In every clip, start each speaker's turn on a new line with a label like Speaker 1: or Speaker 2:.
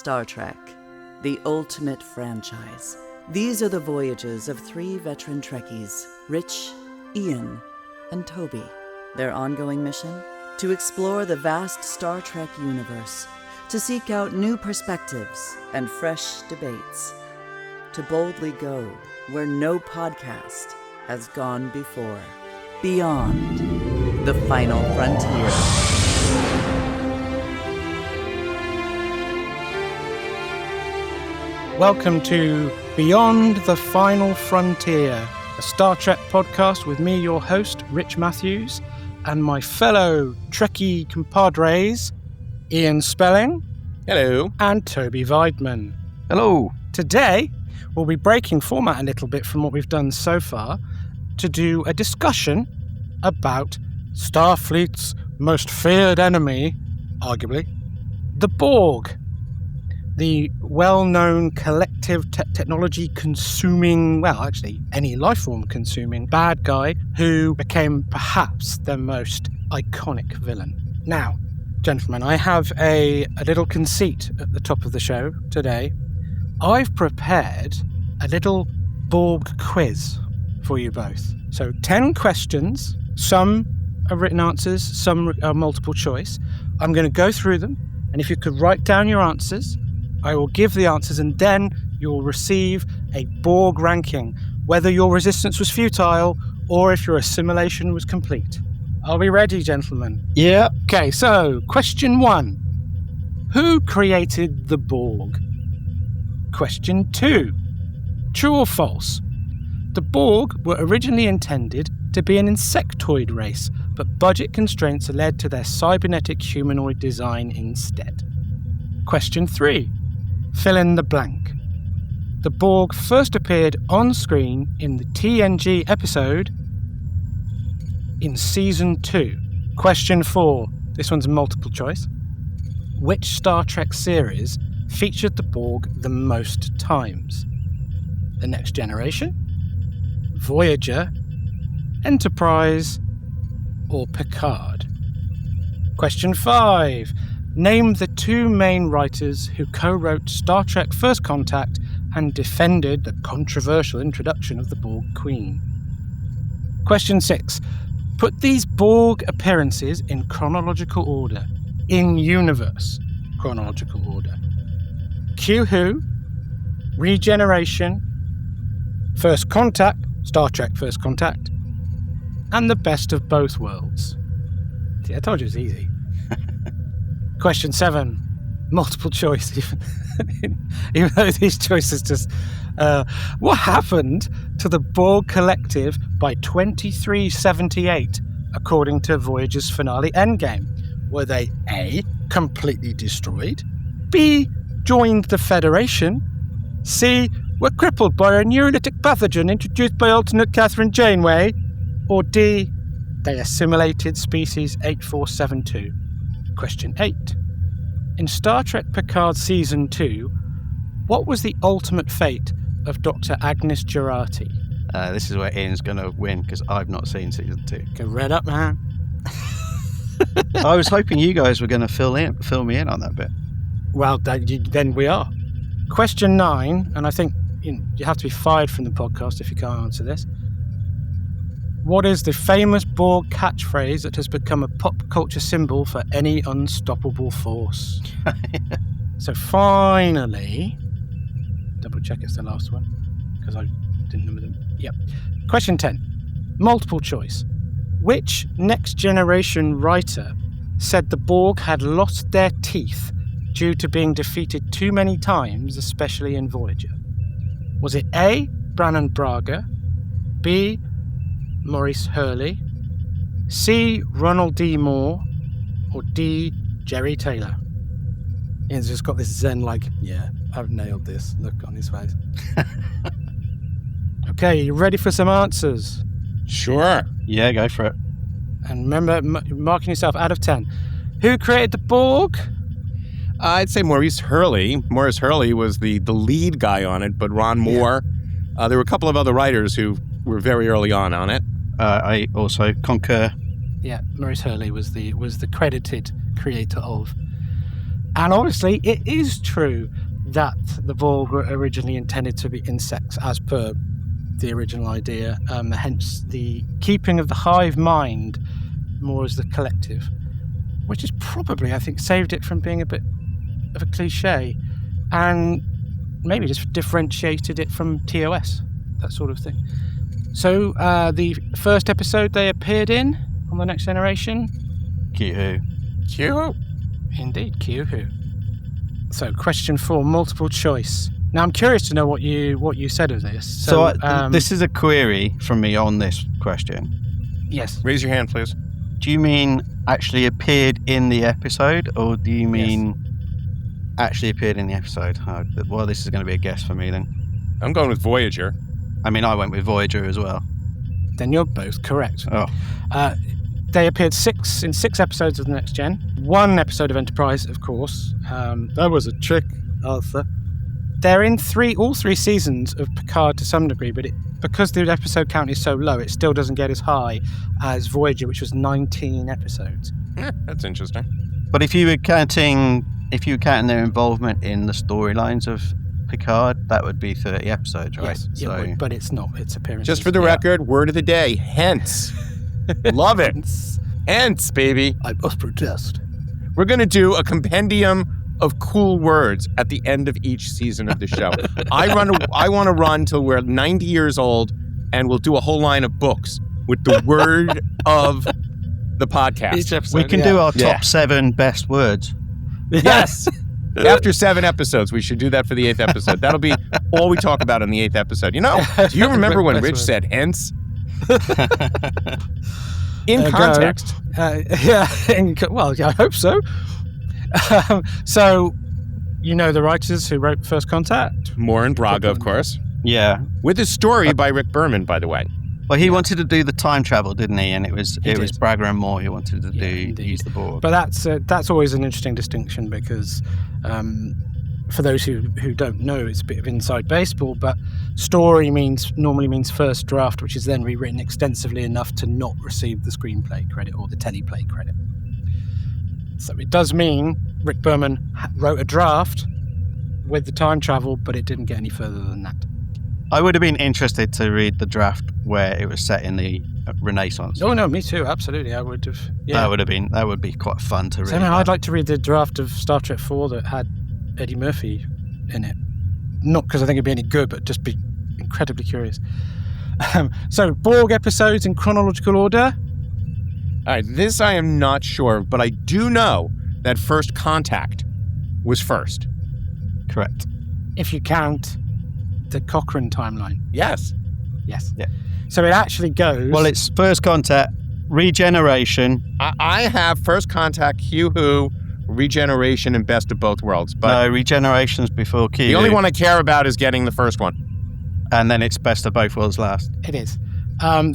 Speaker 1: Star Trek, the ultimate franchise. These are the voyages of 3 veteran Trekkies, Rich, Ian, and Toby. Their ongoing mission? To explore the vast Star Trek universe, to seek out new perspectives and fresh debates, to boldly go where no podcast has gone before. Beyond the Final Frontier.
Speaker 2: Welcome to Beyond the Final Frontier, a Star Trek podcast with me, your host, Rich Matthews, and my fellow Trekkie compadres, Ian Spelling.
Speaker 3: Hello.
Speaker 2: And Toby Weidman.
Speaker 3: Hello.
Speaker 2: Today, we'll be breaking format a little bit from what we've done so far to do a discussion about Starfleet's most feared enemy, arguably, the Borg. The well-known collective technology-consuming, well, actually, any life-form-consuming bad guy who became perhaps the most iconic villain. Now, gentlemen, I have a little conceit at the top of the show today. I've prepared a little Borg quiz for you both. So 10 questions, some are written answers, some are multiple choice. I'm going to go through them, and if you could write down your answers, I will give the answers, and then you'll receive a Borg ranking, whether your resistance was futile or if your assimilation was complete. Are we ready, gentlemen?
Speaker 3: Yeah.
Speaker 2: Okay, so question 1. Who created the Borg? Question 2. True or false? The Borg were originally intended to be an insectoid race, but budget constraints led to their cybernetic humanoid design instead. Question 3. Fill in the blank. The Borg first appeared on screen in the TNG episode in Season 2. Question 4. This one's multiple choice. Which Star Trek series featured the Borg the most times? The Next Generation, Voyager, Enterprise, or Picard? Question 5. Name the 2 main writers who co-wrote Star Trek First Contact and defended the controversial introduction of the Borg Queen. Question 6. Put these Borg appearances in chronological order. In universe chronological order. Q Who, Regeneration, First Contact, Star Trek First Contact, and the Best of Both Worlds. See, I told you it was easy. Question 7. Multiple choice, even though these choices just... what happened to the Borg Collective by 2378, according to Voyager's finale endgame? Were they A, completely destroyed, B, joined the Federation, C, were crippled by a neurolytic pathogen introduced by alternate Catherine Janeway, or D, they assimilated species 8472? Question 8. In Star Trek Picard Season 2, what was the ultimate fate of Dr. Agnes Jurati?
Speaker 3: This is where Ian's going to win, because I've not seen Season 2.
Speaker 2: Go red up, man.
Speaker 3: I was hoping you guys were going to fill me in on that bit.
Speaker 2: Well, then we are. Question 9, and I think you have to be fired from the podcast if you can't answer this. What is the famous Borg catchphrase that has become a pop culture symbol for any unstoppable force? So finally, double check it's the last one, because I didn't remember them. Yep. Question 10. Multiple choice. Which Next Generation writer said the Borg had lost their teeth due to being defeated too many times, especially in Voyager? Was it A, Brannon Braga, B, Maurice Hurley, C, Ronald D. Moore, or D, Jerry Taylor? Ian's just got this zen yeah, I've nailed this look on his face. Okay, you ready for some answers?
Speaker 3: Sure. Yeah, go for it.
Speaker 2: And remember, marking yourself out of 10. Who created the Borg?
Speaker 4: I'd say Maurice Hurley. Maurice Hurley was the lead guy on it, but Ron Moore. There were a couple of other writers who were very early on it.
Speaker 3: I also concur.
Speaker 2: Yeah, Maurice Hurley was the credited creator of. And obviously, it is true that the Borg were originally intended to be insects, as per the original idea. Hence, the keeping of the hive mind more as the collective, which has probably, I think, saved it from being a bit of a cliche, and maybe just differentiated it from TOS, that sort of thing. So, the first episode they appeared in on The Next Generation.
Speaker 3: Q-Who.
Speaker 4: Q-Who.
Speaker 2: Indeed, Q-Who. So, question 4, multiple choice. Now, I'm curious to know what you said of this.
Speaker 3: So this is a query from me on this question.
Speaker 2: Yes.
Speaker 4: Raise your hand, please.
Speaker 3: Do you mean actually appeared in the episode, or do you mean actually appeared in the episode? Oh, well, this is going to be a guess for me then.
Speaker 4: I'm going with Voyager.
Speaker 3: I mean, I went with Voyager as well.
Speaker 2: Then you're both correct.
Speaker 3: Oh.
Speaker 2: They appeared in 6 episodes of The Next Gen. 1 episode of Enterprise, of course. That was a trick, Arthur. They're in all 3 seasons of Picard to some degree, but because the episode count is so low, it still doesn't get as high as Voyager, which was 19 episodes.
Speaker 4: That's interesting.
Speaker 3: But if you were counting their involvement in the storylines of Picard, that would be 30 episodes, right?
Speaker 2: Yes, it would, but it's not. It's appearances.
Speaker 4: Just for the record, word of the day, hence. Love it. Hence, baby.
Speaker 2: I must protest.
Speaker 4: We're going to do a compendium of cool words at the end of each season of the show. I want to run till we're 90 years old, and we'll do a whole line of books with the word of the podcast.
Speaker 2: Each episode,
Speaker 3: we can do our top 7 best words.
Speaker 4: Yes. After 7 episodes, we should do that for the 8th episode. That'll be all we talk about in the 8th episode. You know, do you remember when Rich said hence? In context.
Speaker 2: Well, I hope so. So, you know the writers who wrote First Contact?
Speaker 4: Moore and Braga, of course.
Speaker 3: Yeah.
Speaker 4: With a story by Rick Berman, by the way.
Speaker 3: Well, he wanted to do the time travel, didn't he? And it was Braga and Moore who wanted to use the Borg.
Speaker 2: But that's always an interesting distinction because for those who don't know, it's a bit of inside baseball, but story normally means first draft, which is then rewritten extensively enough to not receive the screenplay credit or the teleplay credit. So it does mean Rick Berman wrote a draft with the time travel, but it didn't get any further than that.
Speaker 3: I would have been interested to read the draft where it was set in the Renaissance.
Speaker 2: Oh no, me too. Absolutely, I would have. Yeah.
Speaker 3: That would be quite fun to read.
Speaker 2: So I'd like to read the draft of Star Trek 4 that had Eddie Murphy in it. Not because I think it'd be any good, but just be incredibly curious. So Borg episodes in chronological order.
Speaker 4: All right, this I am not sure, but I do know that First Contact was first.
Speaker 3: Correct.
Speaker 2: If you count the Cochrane timeline.
Speaker 4: Yes.
Speaker 2: Yes.
Speaker 3: Yeah.
Speaker 2: So it actually goes...
Speaker 3: Well, it's First Contact, Regeneration.
Speaker 4: I have First Contact, Q-Who, Regeneration, and Best of Both Worlds. But
Speaker 3: no, Regeneration's before Q.
Speaker 4: The only one I care about is getting the first one.
Speaker 3: And then it's Best of Both Worlds last.
Speaker 2: It is.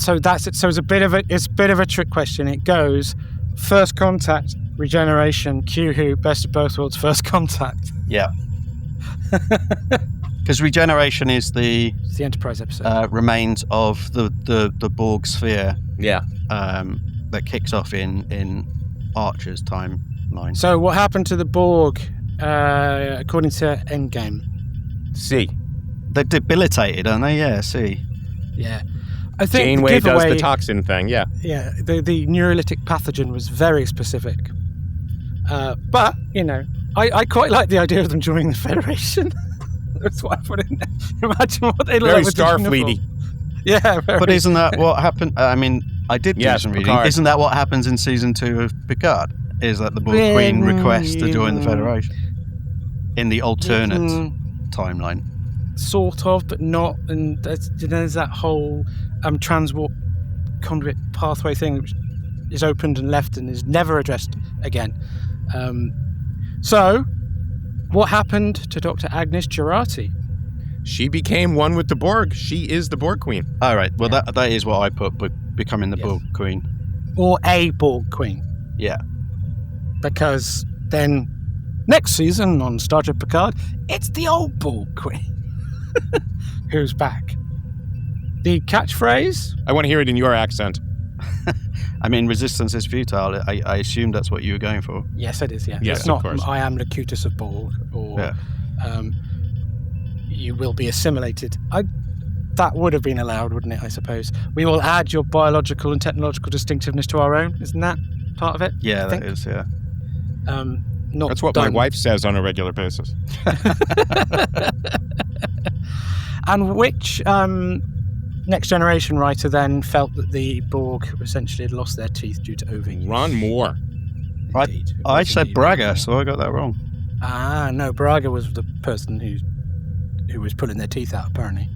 Speaker 2: So that's it. So it's a bit of a trick question. It goes First Contact, Regeneration, Q-Who, Best of Both Worlds, First Contact.
Speaker 3: Yeah. Because Regeneration is
Speaker 2: it's the Enterprise episode.
Speaker 3: Remains of the Borg sphere.
Speaker 4: Yeah.
Speaker 3: That kicks off in Archer's timeline.
Speaker 2: So what happened to the Borg, according to Endgame?
Speaker 4: C.
Speaker 3: They're debilitated, aren't they? Yeah, C.
Speaker 2: Yeah. I think
Speaker 4: Janeway does the toxin thing, yeah.
Speaker 2: Yeah, the neurolytic pathogen was very specific. But, you know, I quite like the idea of them joining the Federation. That's why I put it in there. Imagine what they look
Speaker 4: very
Speaker 2: like.
Speaker 4: Very Starfleety.
Speaker 2: Yeah,
Speaker 3: but isn't that what happened? I mean, I did do some reading.
Speaker 4: Picard.
Speaker 3: Isn't that what happens in season 2 of Picard? Is that the Borg Queen requests to join the Federation in the alternate timeline?
Speaker 2: Sort of, but not. And there's that whole transport conduit pathway thing which is opened and left and is never addressed again. So, what happened to Dr. Agnes Jurati?
Speaker 4: She became one with the Borg. She is the Borg Queen.
Speaker 3: All right. Well, that is what I put, but becoming the Borg Queen.
Speaker 2: Or a Borg Queen.
Speaker 3: Yeah.
Speaker 2: Because then, next season on Star Trek Picard, it's the old Borg Queen who's back. The catchphrase?
Speaker 4: I want to hear it in your accent.
Speaker 3: I mean, resistance is futile. I assumed that's what you were going for.
Speaker 2: Yes, it is, yeah.
Speaker 4: Yes,
Speaker 2: it's
Speaker 4: of
Speaker 2: not
Speaker 4: course.
Speaker 2: I am Locutus of Borg, or
Speaker 3: Yeah.
Speaker 2: you will be assimilated. That would have been allowed, wouldn't it, I suppose? We will add your biological and technological distinctiveness to our own. Isn't that part of it?
Speaker 3: Yeah,
Speaker 2: I
Speaker 3: that
Speaker 2: think?
Speaker 3: is, yeah.
Speaker 2: Not
Speaker 4: That's what
Speaker 2: done.
Speaker 4: my wife says on a regular basis.
Speaker 2: And which Next Generation writer then felt that the Borg essentially had lost their teeth due to overuse?
Speaker 4: Ron Moore.
Speaker 2: Indeed. It
Speaker 3: I
Speaker 2: was
Speaker 3: said
Speaker 2: indeed
Speaker 3: Braga,
Speaker 2: Ron Moore.
Speaker 3: so I got that wrong.
Speaker 2: No, Braga was the person who was pulling their teeth out, apparently.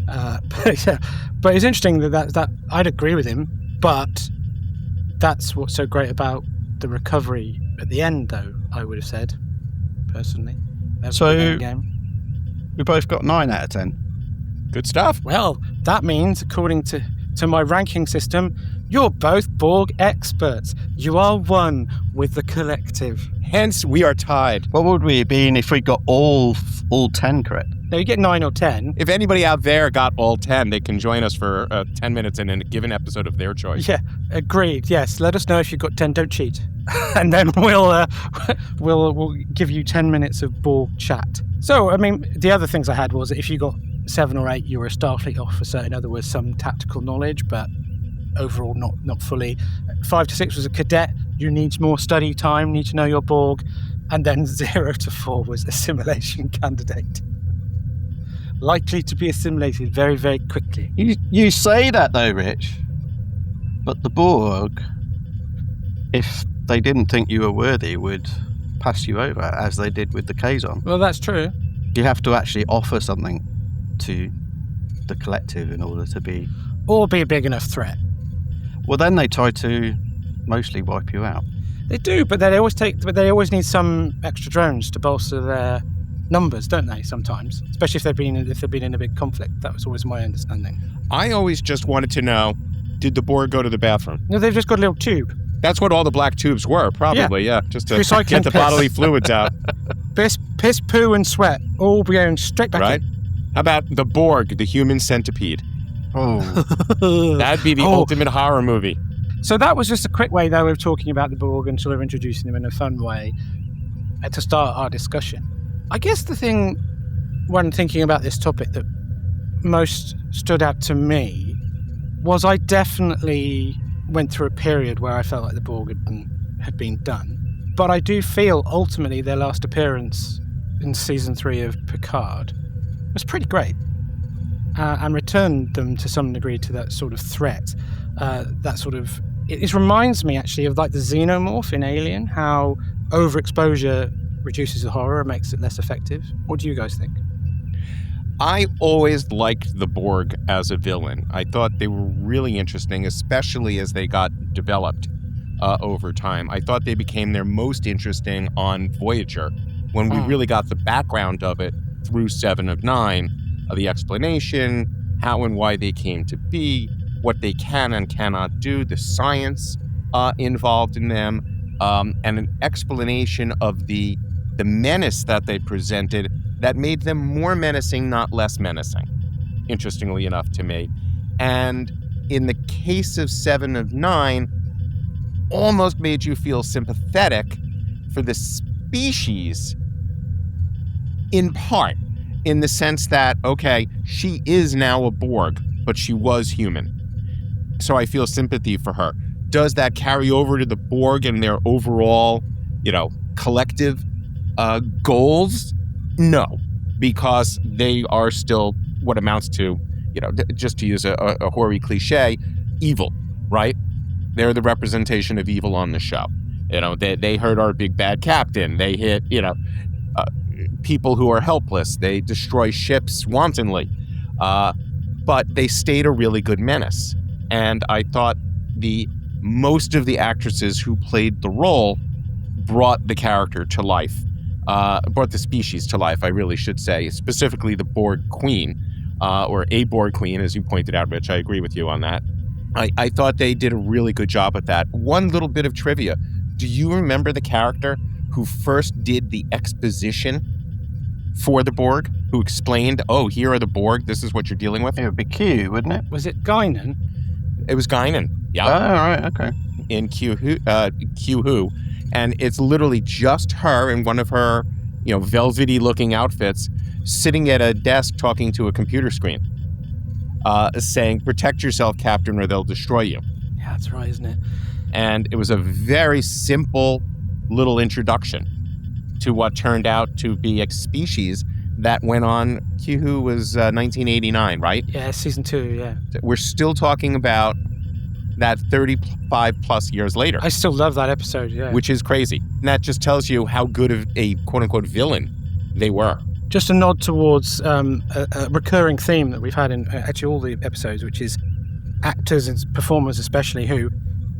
Speaker 2: But it's interesting that I'd agree with him, but that's what's so great about the recovery at the end, though, I would have said, personally.
Speaker 3: So-
Speaker 2: Game.
Speaker 3: We both got 9 out of 10.
Speaker 4: Good stuff.
Speaker 2: Well, that means, according to my ranking system, you're both Borg experts. You are one with the collective.
Speaker 4: Hence, we are tied.
Speaker 3: What would we have been if we got all 10 correct?
Speaker 2: Now, you get 9 or 10.
Speaker 4: If anybody out there got all 10, they can join us for 10 minutes in a given episode of their choice.
Speaker 2: Yeah, agreed. Yes, let us know if you've got 10. Don't cheat, and then we'll give you 10 minutes of Borg chat. So, I mean, the other things I had was that if you got 7 or 8, you were a Starfleet officer. In other words, some tactical knowledge, but overall not fully. 5 to 6 was a cadet. You need more study time. Need to know your Borg, and then 0 to 4 was assimilation candidate. Likely to be assimilated very, very quickly.
Speaker 3: You say that though, Rich, but the Borg, if they didn't think you were worthy, would pass you over, as they did with the Kazon.
Speaker 2: Well, that's true.
Speaker 3: You have to actually offer something to the collective in order to be...
Speaker 2: Or be a big enough threat.
Speaker 3: Well, then they try to mostly wipe you out.
Speaker 2: They do, but they always need some extra drones to bolster their numbers, don't they? Sometimes, especially if they've been in a big conflict. That was always my understanding.
Speaker 4: I always just wanted to know, did the Borg go to the bathroom?
Speaker 2: No, they've just got a little tube.
Speaker 4: That's what all the black tubes were, probably, yeah. Just to
Speaker 2: Recycling
Speaker 4: get the
Speaker 2: piss.
Speaker 4: bodily fluids out,
Speaker 2: Piss, poo, and sweat all going straight back
Speaker 4: right? How about the Borg, the human centipede?
Speaker 3: Oh,
Speaker 2: in.
Speaker 4: That'd be the ultimate horror movie.
Speaker 2: So that was just a quick way, though, of talking about the Borg and sort of introducing them in a fun way to start our discussion. I guess the thing, when thinking about this topic, that most stood out to me was I definitely went through a period where I felt like the Borg had been done. But I do feel, ultimately, their last appearance in Season 3 of Picard was pretty great. And returned them to some degree to that sort of threat. It reminds me actually of like the xenomorph in Alien, how overexposure reduces the horror and makes it less effective. What do you guys think?
Speaker 4: I always liked the Borg as a villain. I thought they were really interesting, especially as they got developed over time. I thought they became their most interesting on Voyager, when we really got the background of it through 7 of 9. The explanation, how and why they came to be, what they can and cannot do, the science involved in them, and an explanation of the menace that they presented that made them more menacing, not less menacing, interestingly enough to me. And in the case of 7 of 9, almost made you feel sympathetic for the species in part. In the sense that, okay, she is now a Borg, but she was human. So I feel sympathy for her. Does that carry over to the Borg and their overall, collective goals? No, because they are still what amounts to, just to use a hoary cliche, evil, right? They're the representation of evil on the show. They hurt our big bad captain. They hit, people who are helpless. They destroy ships wantonly. But they stayed a really good menace. And I thought most of the actresses who played the role brought the character to life. Brought the species to life, I really should say. Specifically the Borg Queen, or a Borg Queen, as you pointed out, Rich. I agree with you on that. I thought they did a really good job at that. One little bit of trivia. Do you remember the character who first did the exposition for the Borg, who explained, oh, here are the Borg, this is what you're dealing with?
Speaker 3: it would be Q, wouldn't it?
Speaker 2: Was it Guinan?
Speaker 4: It was Guinan. Yeah.
Speaker 3: Oh, right, okay.
Speaker 4: In Q Who, and it's literally just her in one of her, velvety looking outfits, sitting at a desk talking to a computer screen, saying, "Protect yourself, Captain, or they'll destroy you."
Speaker 2: Yeah, that's right, isn't it?
Speaker 4: And it was a very simple little introduction to what turned out to be a species that went on. Q Who was 1989, right?
Speaker 2: Yeah, season 2, yeah.
Speaker 4: We're still talking about that 35 plus years later.
Speaker 2: I still love that episode, yeah.
Speaker 4: Which is crazy. And that just tells you how good of a quote-unquote villain they were.
Speaker 2: Just a nod towards a recurring theme that we've had in actually all the episodes, which is actors and performers especially who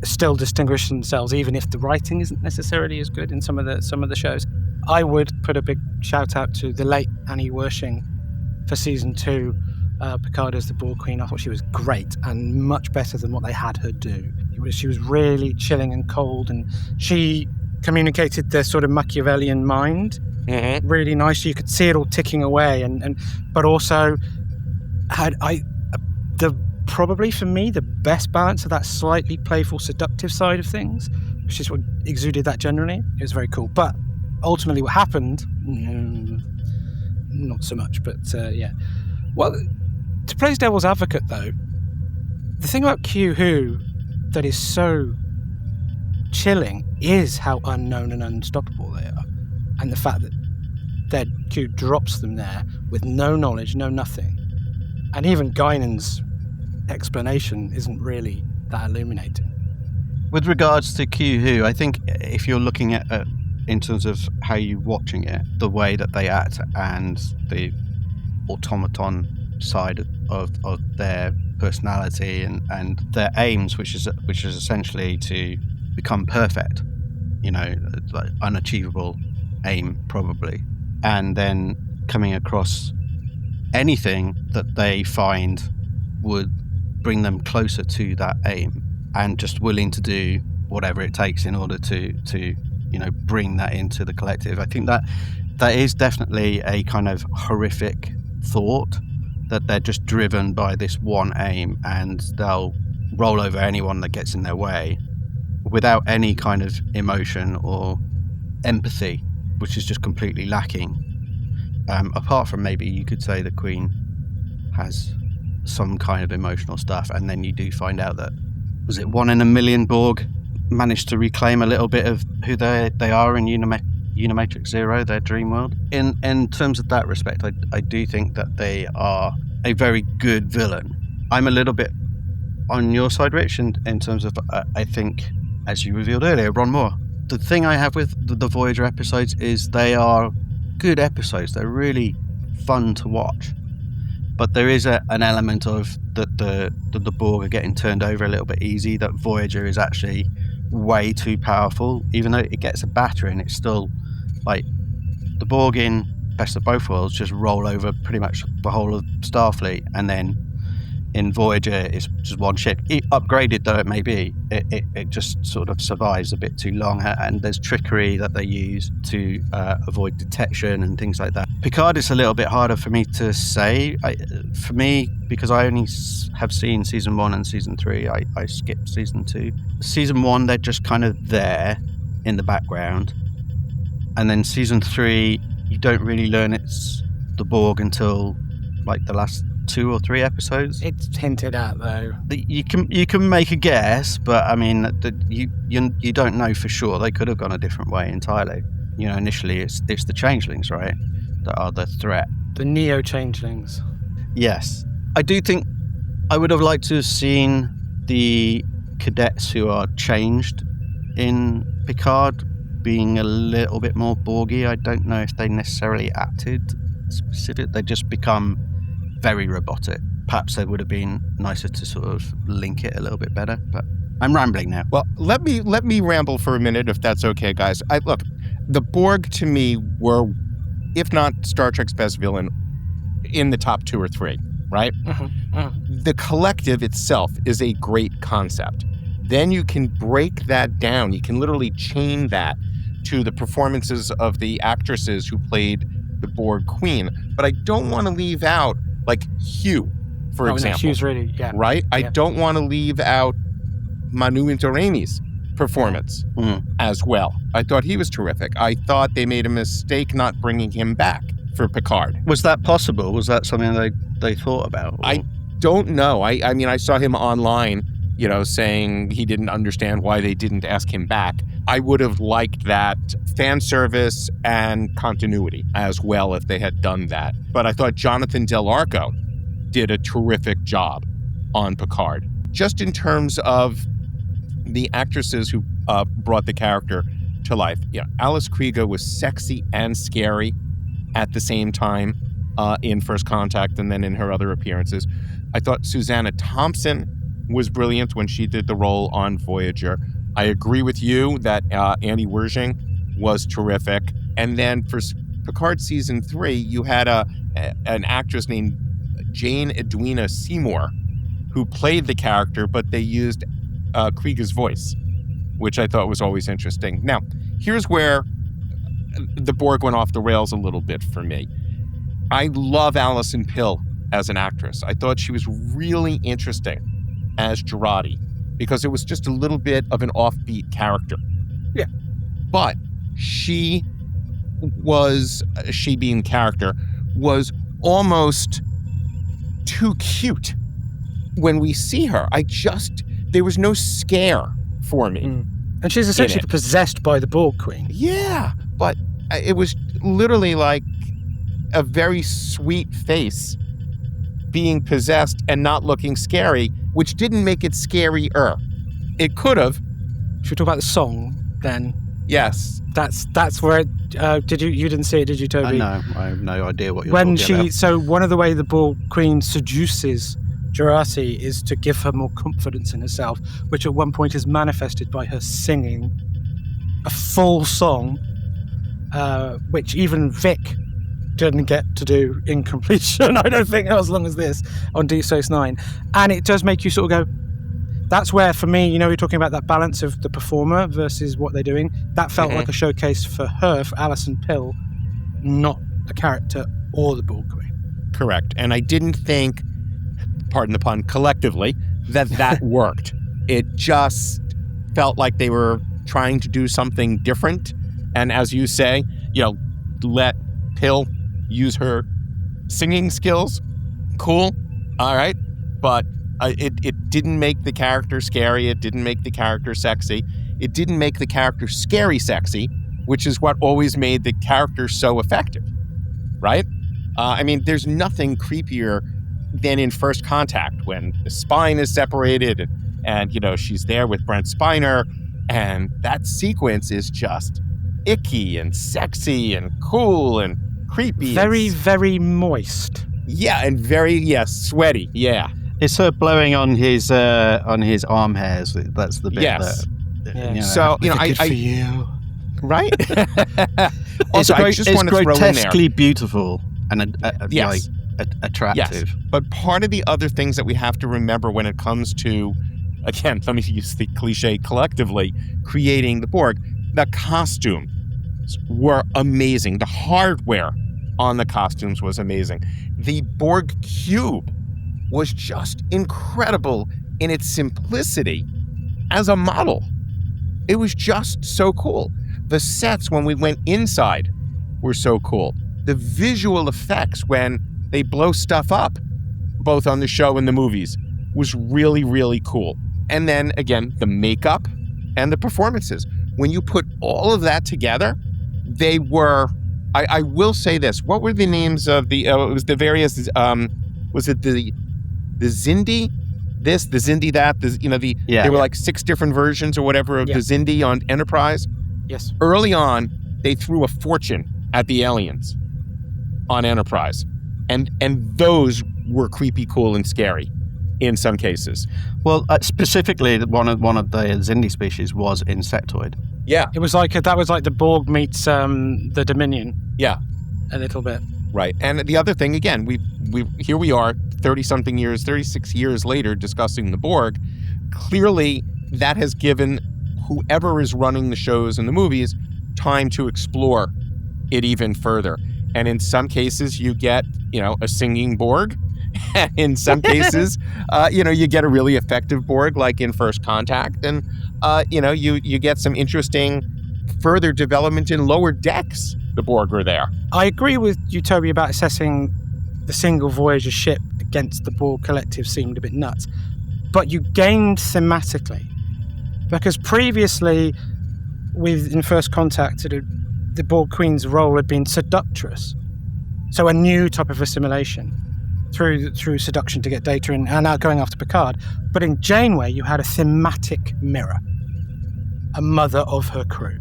Speaker 2: still distinguish themselves even if the writing isn't necessarily as good in some of the shows. I would put a big shout out to the late Annie Wershing for season 2, Picard as the Borg Queen. I thought she was great and much better than what they had her do. She was really chilling and cold, and she communicated their sort of Machiavellian mind really nicely. You could see it all ticking away, but also had probably for me the best balance of that slightly playful, seductive side of things, which is what exuded that generally. It was very cool. But ultimately, what happened, not so much. But yeah. Well, to play devil's advocate, though, the thing about Q Who that is so chilling is how unknown and unstoppable they are, and the fact that their Q drops them there with no knowledge, no nothing, and even Guinan's explanation isn't really that illuminating.
Speaker 3: With regards to Q Who, I think if you're looking at in terms of how you're watching it, the way that they act and the automaton side of their personality and their aims, which is essentially to become perfect, like unachievable aim probably, and then coming across anything that they find would bring them closer to that aim, and just willing to do whatever it takes in order to bring that into the collective. I think that is definitely a kind of horrific thought, that they're just driven by this one aim and they'll roll over anyone that gets in their way without any kind of emotion or empathy, which is just completely lacking. Apart from maybe you could say the Queen has some kind of emotional stuff, and then you do find out that, was it 1 in a million Borg managed to reclaim a little bit of who they are in Unimatrix Zero, their dream world. In terms of that respect, I do think that they are a very good villain. I'm a little bit on your side, Rich, in terms of I think, as you revealed earlier, Ron Moore. The thing I have with the Voyager episodes is they are good episodes. They're really fun to watch. But there is an element of that the Borg are getting turned over a little bit easy, that Voyager is actually way too powerful. Even though it gets a battering, it's still like the Borg in Best of Both Worlds just roll over pretty much the whole of Starfleet, and then in Voyager it's just one ship. Upgraded though it may be, it just sort of survives a bit too long, and there's trickery that they use to avoid detection and things like that. Picard is a little bit harder for me to say. For me, because I only have seen season 1 and season 3, I skipped season 2. Season 1, they're just kind of there in the background, and then season 3, you don't really learn it's the Borg until like the last 2 or 3 episodes.
Speaker 2: It's hinted at though.
Speaker 3: You can make a guess, but I mean, you don't know for sure. They could have gone a different way entirely. Initially it's the changelings, right, that are the threat.
Speaker 2: The neo-changelings.
Speaker 3: Yes. I do think I would have liked to have seen the cadets who are changed in Picard being a little bit more Borgy. I don't know if they necessarily acted specific. They just become very robotic. Perhaps they would have been nicer to sort of link it a little bit better, but I'm rambling now.
Speaker 4: Well, let me ramble for a minute, if that's okay, guys. Look, the Borg to me were, if not Star Trek's best villain, in the top 2 or 3, right? The collective itself is a great concept. Then you can break that down. You can literally chain that to the performances of the actresses who played the Borg Queen. But I don't want to leave out, like, Hugh, for example.
Speaker 2: No, Hugh's really, yeah.
Speaker 4: Right? Yeah. I don't want to leave out Manu Intiraymi's performance as well. I thought he was terrific. I thought they made a mistake not bringing him back for Picard.
Speaker 3: Was that possible? Was that something they thought about? Or?
Speaker 4: I don't know. I mean, I saw him online, saying he didn't understand why they didn't ask him back. I would have liked that fan service and continuity as well if they had done that. But I thought Jonathan Del Arco did a terrific job on Picard. Just in terms of the actresses who brought the character to life. Alice Krige was sexy and scary at the same time in First Contact and then in her other appearances. I thought Susanna Thompson was brilliant when she did the role on Voyager. I agree with you that Annie Wersching was terrific. And then for Picard Season 3, you had an actress named Jane Edwina Seymour who played the character, but they used Kriege's voice, which I thought was always interesting. Now, here's where the Borg went off the rails a little bit for me. I love Alison Pill as an actress. I thought she was really interesting as Jurati because it was just a little bit of an offbeat character.
Speaker 2: Yeah.
Speaker 4: But she being character, was almost too cute when we see her. There was no scare for me.
Speaker 2: And she's essentially possessed by the Borg Queen.
Speaker 4: Yeah, but it was literally like a very sweet face being possessed and not looking scary, which didn't make it scarier. It could have.
Speaker 2: Should we talk about the song then?
Speaker 4: Yes.
Speaker 2: That's where you didn't see it, did you, Toby?
Speaker 3: No, I have no idea what you're talking about.
Speaker 2: So one of the way the Borg Queen seduces Jurati is to give her more confidence in herself, which at one point is manifested by her singing a full song, which even Vic didn't get to do in completion, I don't think, as long as this on Deep Space Nine. And it does make you sort of go, that's where, for me, you're talking about that balance of the performer versus what they're doing. That felt like a showcase for her, for Alison Pill, not the character or the Borg Queen.
Speaker 4: Correct. And I didn't think, pardon the pun, collectively, that worked. It just felt like they were trying to do something different. And as you say, let Pill use her singing skills. Cool. All right. But it didn't make the character scary. It didn't make the character sexy. It didn't make the character scary sexy, which is what always made the character so effective, right? There's nothing creepier than in First Contact when the spine is separated and she's there with Brent Spiner, and that sequence is just icky and sexy and cool and creepy.
Speaker 2: Very, very moist.
Speaker 4: Yeah, and sweaty. Yeah.
Speaker 3: It's her blowing on his arm hairs. That's the bit that.
Speaker 4: So
Speaker 3: good for you,
Speaker 4: right?
Speaker 3: Also,
Speaker 4: I just want to throw in there,
Speaker 3: grotesquely beautiful and attractive.
Speaker 4: Yes. But part of the other things that we have to remember when it comes to, again, let me use the cliche, collectively creating the Borg, the costumes were amazing. The hardware on the costumes was amazing. The Borg cube was just incredible in its simplicity as a model. It was just so cool. The sets when we went inside were so cool. The visual effects when they blow stuff up, both on the show and the movies, was really, really cool. And then again, the makeup and the performances. When you put all of that together, they were, I will say this, what were the names of the, it was the various, was it the Xindi, this, the Xindi that, there were like 6 different versions or whatever of the Xindi on Enterprise.
Speaker 2: Yes.
Speaker 4: Early on, they threw a fortune at the aliens on Enterprise. And those were creepy, cool, and scary in some cases.
Speaker 3: Well, specifically, one of the Xindi species was insectoid.
Speaker 4: Yeah.
Speaker 2: It was like, that was like the Borg meets the Dominion.
Speaker 4: Yeah.
Speaker 2: A little bit.
Speaker 4: Right. And the other thing, again, here we are 30-something years, 36 years later discussing the Borg. Clearly, that has given whoever is running the shows and the movies time to explore it even further. And in some cases, you get, a singing Borg. And in some cases, you get a really effective Borg, like in First Contact, and you get some interesting further development in lower decks. The Borg are there.
Speaker 2: I agree with you, Toby, about assessing the single Voyager ship against the Borg collective seemed a bit nuts. But you gained thematically. Because previously, in First Contact, the Borg Queen's role had been seductress. So a new type of assimilation through seduction to get data and now going after Picard. But in Janeway, you had a thematic mirror, a mother of her crew.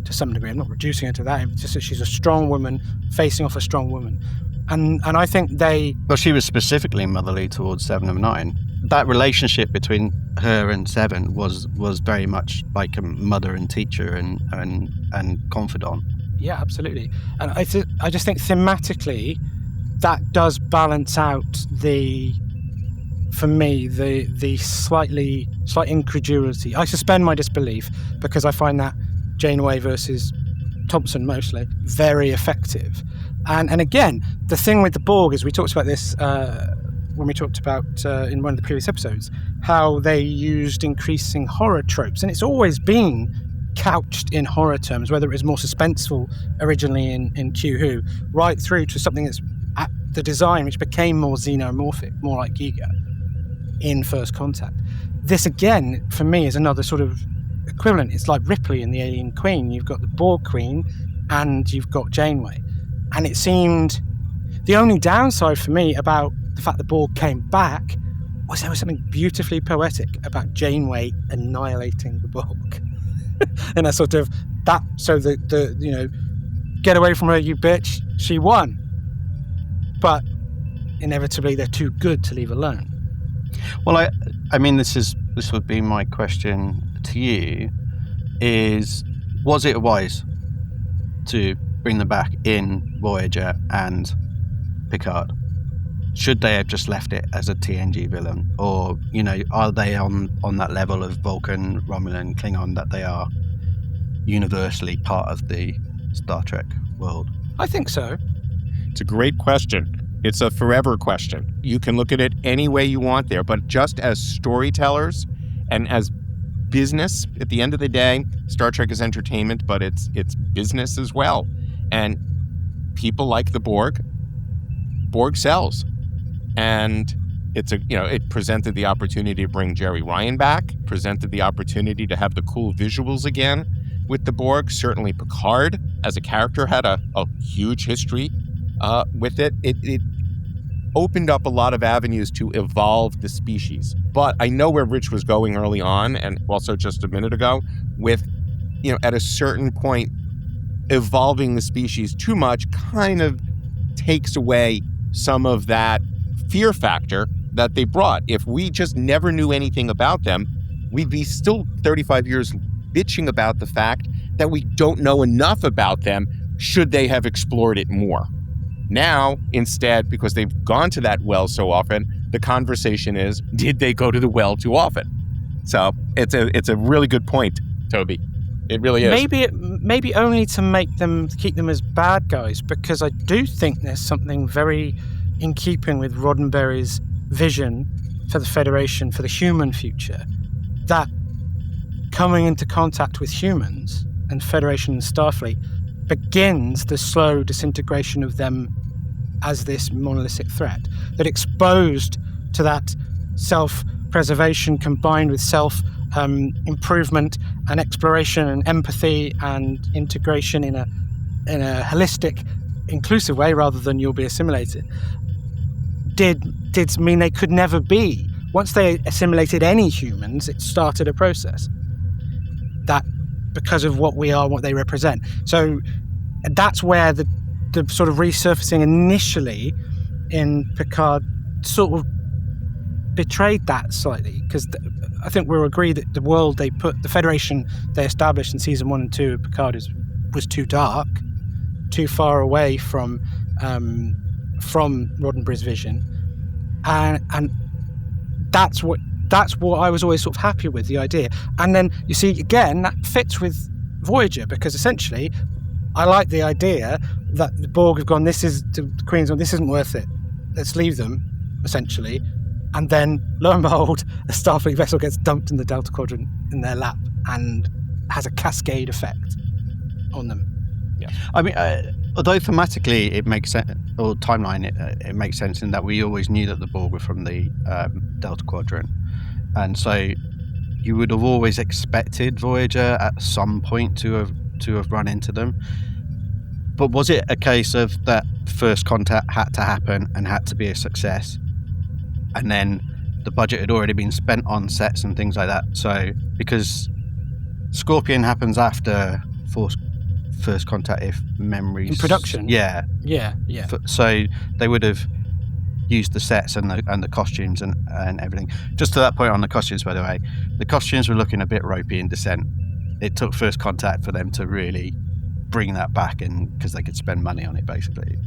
Speaker 2: To some degree, I'm not reducing her to that. It's just that she's a strong woman facing off a strong woman, and I think
Speaker 3: Well, she was specifically motherly towards 7 of 9. That relationship between her and 7 was very much like a mother and teacher and confidant.
Speaker 2: Yeah, absolutely. And I just think thematically, that does balance out the slight incredulity. I suspend my disbelief because I find that Janeway versus Thompson mostly very effective. And again, the thing with the Borg is, we talked about this when we talked about in one of the previous episodes, how they used increasing horror tropes, and it's always been couched in horror terms, whether it was more suspenseful originally in Q Who, right through to something that's at the design which became more xenomorphic, more like Giga in First Contact. This again, for me, is another sort of equivalent. It's like Ripley in the Alien Queen. You've got the Borg Queen and you've got Janeway. And it seemed the only downside for me about the fact the Borg came back was there was something beautifully poetic about Janeway annihilating the Borg. And I sort of that, so the get away from her, you bitch, she won. But inevitably they're too good to leave alone.
Speaker 3: Well, I mean, this would be my question to you, was it wise to bring them back in Voyager and Picard? Should they have just left it as a TNG villain? Or, are they on that level of Vulcan, Romulan, Klingon that they are universally part of the Star Trek world?
Speaker 2: I think so.
Speaker 4: It's a great question. It's a forever question. You can look at it any way you want there, but just as storytellers and as business, at the end of the day, Star Trek is entertainment, but it's business as well. And people like the Borg sells. And it presented the opportunity to bring Jerry Ryan back, presented the opportunity to have the cool visuals again with the Borg. Certainly Picard, as a character, had a huge history with it. It opened up a lot of avenues to evolve the species. But I know where Rich was going early on, and also just a minute ago, with, at a certain point, evolving the species too much kind of takes away some of that fear factor that they brought. If we just never knew anything about them, we'd be still 35 years bitching about the fact that we don't know enough about them. Should they have explored it more? Now, instead, because they've gone to that well so often, the conversation is, did they go to the well too often? So it's a really good point, Toby. It really is.
Speaker 2: Maybe only to keep them as bad guys, because I do think there's something very in keeping with Roddenberry's vision for the Federation, for the human future, that coming into contact with humans and Federation and Starfleet begins the slow disintegration of them as this monolithic threat, that exposed to that self-preservation combined with self-improvement and exploration and empathy and integration in a holistic, inclusive way rather than you'll be assimilated, did mean they could never be. Once they assimilated any humans, it started a process that, because of what we are, what they represent. So that's where the sort of resurfacing initially in Picard sort of betrayed that slightly, because I think we'll agree that the world they put, the Federation they established in season 1 and 2 of Picard was too dark, too far away from Roddenberry's vision, and that's what I was always sort of happy with, the idea. And then you see again that fits with Voyager, because essentially I like the idea that the Borg have gone, this is the Queen's gone, this isn't worth it, let's leave them, essentially. And then, lo and behold, a Starfleet vessel gets dumped in the Delta Quadrant in their lap and has a cascade effect on them.
Speaker 4: Yeah.
Speaker 3: I mean, although thematically it makes sense, or timeline, it makes sense in that we always knew that the Borg were from the Delta Quadrant. And so you would have always expected Voyager at some point to have run into them. But was it a case of that first contact had to happen and had to be a success, and then the budget had already been spent on sets and things like that? So because Scorpion happens after first contact, if memories
Speaker 2: In production?
Speaker 3: yeah. So they would have used the sets and the costumes and everything. Just to that point on the costumes, by the way, the costumes were looking a bit ropey in Descent. It took first contact for them to really bring that back, and because they could spend money on it basically,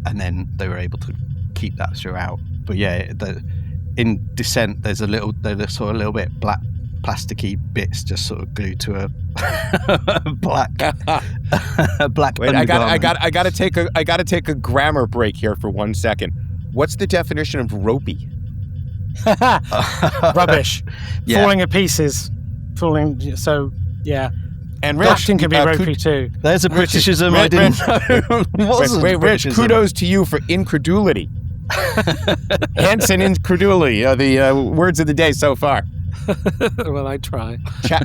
Speaker 3: and then they were able to keep that throughout. But yeah, in Descent there's sort of a little bit black plasticky bits just sort of glued to a black
Speaker 4: Wait, I got to take a grammar break here for 1 second. What's the definition of ropey?
Speaker 2: Rubbish.
Speaker 3: Yeah.
Speaker 2: Falling to pieces. So yeah.
Speaker 4: And Rich,
Speaker 2: Acting can be ropey too.
Speaker 3: There's a Britishism I didn't know. Wasn't
Speaker 4: Rich,
Speaker 3: Britishism.
Speaker 4: kudos to you for incredulity. Hanson incredulity are the words of the day so far.
Speaker 2: Well, I try.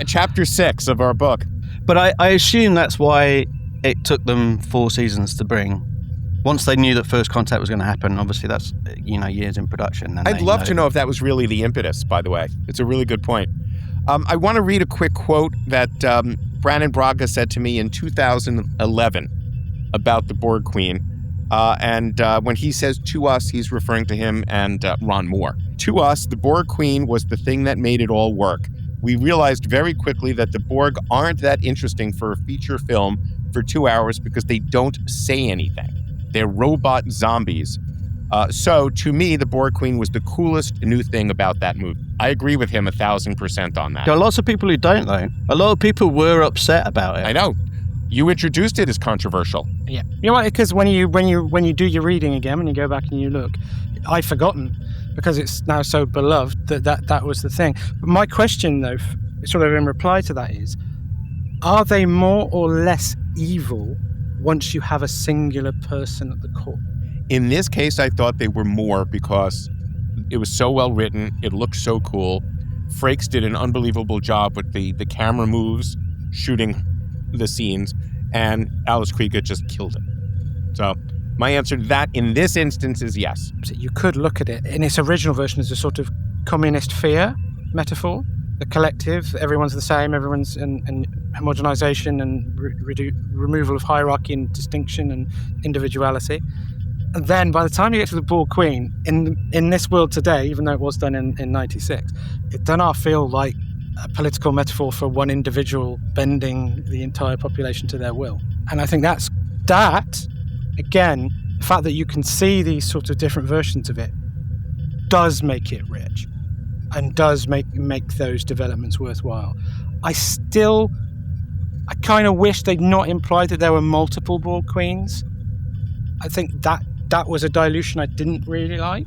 Speaker 4: Chapter 6 of our book.
Speaker 3: But I assume that's why it took them 4 seasons to bring. Once they knew that first contact was going to happen, obviously that's years in production. And
Speaker 4: I'd love to know if that was really the impetus, by the way. It's a really good point. I want to read a quick quote that Brannon Braga said to me in 2011 about the Borg Queen. And when he says to us, he's referring to him and Ron Moore. To us, the Borg Queen was the thing that made it all work. We realized very quickly that the Borg aren't that interesting for a feature film for 2 hours because they don't say anything. They're robot zombies. So to me, the Borg Queen was the coolest new thing about that movie. I agree with him 1,000% on that.
Speaker 3: There are lots of people who don't, though. A lot of people were upset about it.
Speaker 4: I know. You introduced it as controversial.
Speaker 2: Yeah. You know what? Because when you do your reading again, when you go back and you look, I've forgotten because it's now so beloved that was the thing. But my question, though, sort of in reply to that is, are they more or less evil once you have a singular person at the core?
Speaker 4: In this case, I thought they were more because it was so well written. It looked so cool. Frakes did an unbelievable job with the camera moves, shooting the scenes, and Alice Krieger just killed it. So my answer to that in this instance is yes.
Speaker 2: So you could look at it in its original version as a sort of communist fear metaphor. The collective, everyone's the same, everyone's in homogenization and removal of hierarchy and distinction and individuality. And then by the time you get to the Borg Queen, in this world today, even though it was done in 96, it does not feel like a political metaphor for one individual bending the entire population to their will. And I think that, again, the fact that you can see these sort of different versions of it does make it rich and does make those developments worthwhile. I kind of wish they'd not implied that there were multiple Borg Queens. I think that was a dilution I didn't really like.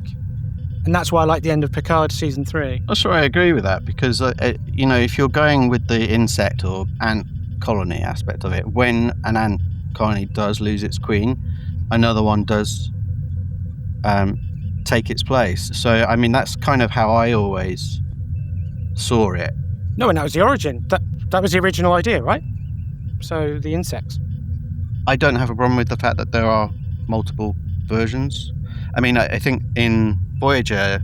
Speaker 2: And that's why I like the end of Picard season 3.
Speaker 3: That's right, I agree with that, because if you're going with the insect or ant colony aspect of it, when an ant colony does lose its queen, another one does take its place. So I mean, that's kind of how I always saw it.
Speaker 2: No, and that was the origin. That was the original idea, right? So the insects.
Speaker 3: I don't have a problem with the fact that there are multiple versions. I mean, I think in Voyager,